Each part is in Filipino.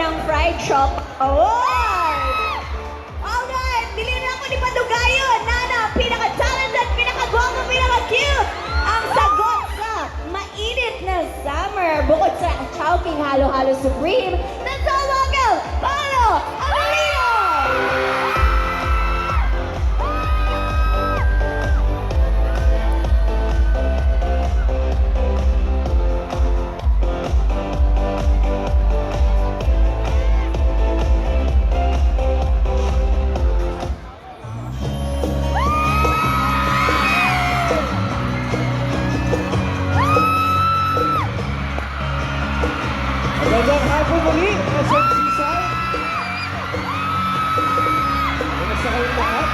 ng fried chop. Oh! Alright, dili na ako ni Padugayon. Nana, pinaka-talented, pinaka-gwapo, pinaka-cute. Ang sagot sa mainit na summer. Bukod sa Chowking Halo-Halo Supreme, nagtawagal, Paolo Amarino! Magandang hapon muli, SM Seaside. Kumusta kayong lahat?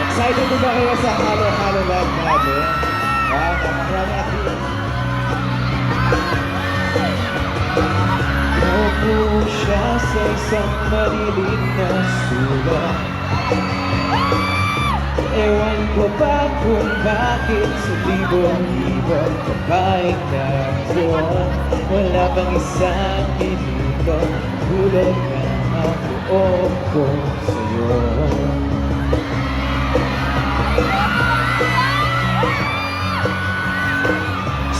Excited mo ba kayo sa Halo-Halo Live natin? Marami activities. Opo siya sa isang malilim na sulat. Ewan ko ba kung bakit sa libong-libong babaeng naroon. Wala bang isang minuto, hulog na ang buong ko sa'yo.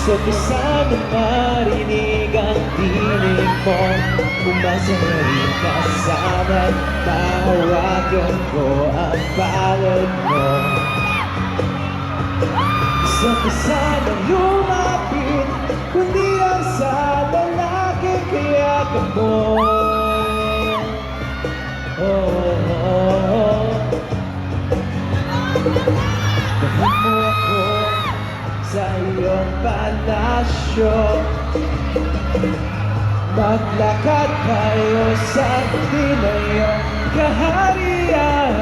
So sana marinig ang tinig mo, umasa na rin ka sana'y tawagan ko ang palad mo. So sana lumapit, kundi ang sa lalaki kaya ka mo. Dahil mo ako sa iyong palasyo, maglakad tayo sa iyong kaharian.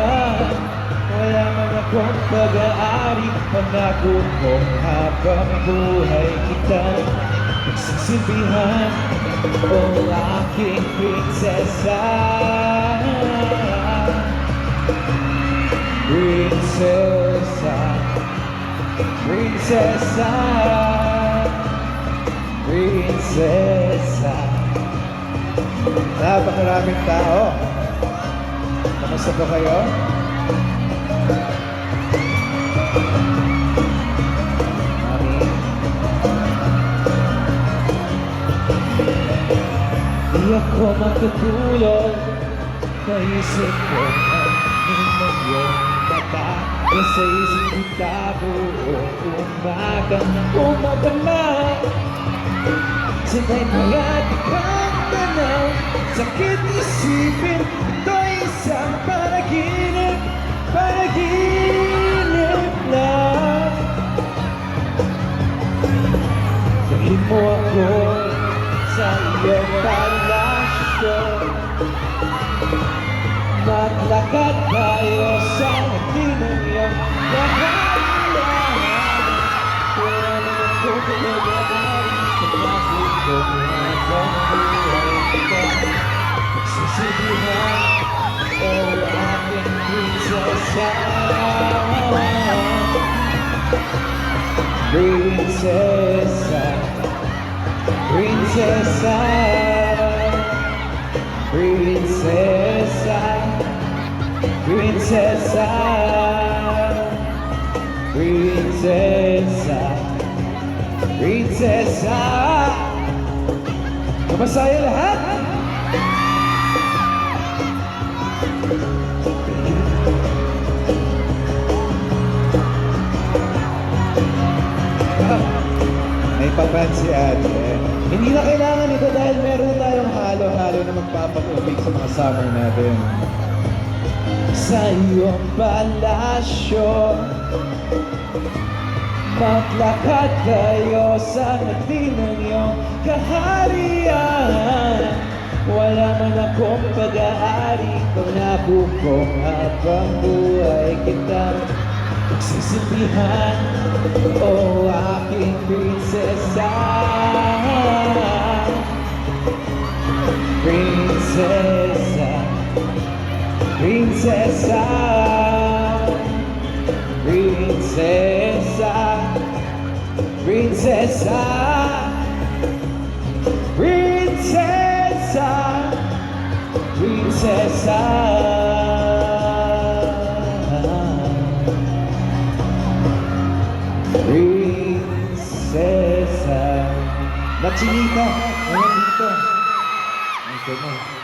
Wala man akong pag-aari, pangako ko habang buhay kita magsisilbihan, o aking prinsesa. Prinsesa, prinsesa, prinsesa. Napakaraming tao. Kamusta ba kayo? Mami? Di ako makatulog, naisip ko ang iyong mata. Sa isip kita buong umaga na. Sabay mga dikang tanaw, sakit isipin, ito'y isang panaginip, panaginip lang. Dahil mo ako sa iyong palasyo, maglakad tayo sa atin ng iyong kaharian. Wala naman kong pinag-aari, pagkakit ko habang buhay kita magsisilbihan, o aking prinsesa. Prinsesa, prinsesa, prinsesa, prinsesa, prinsesa, prinsesa. Kamasaya lahat? May papan si ate. Hindi na kailangan ito dahil meron tayong halo-halo na magpapatubig sa mga summer natin. Sa iyong palasyo, maglakad kayo sa hati ng iyong kaharian. Wala man akong pag-aari, pangako ko habang buhay kita magsisilbihan, o aking prinsesa. Prinsesa, prinsesa, prinsesa, prinsesa, Prinsesa. Prinsesa. Nachinita. Ayan dito. Ito mo.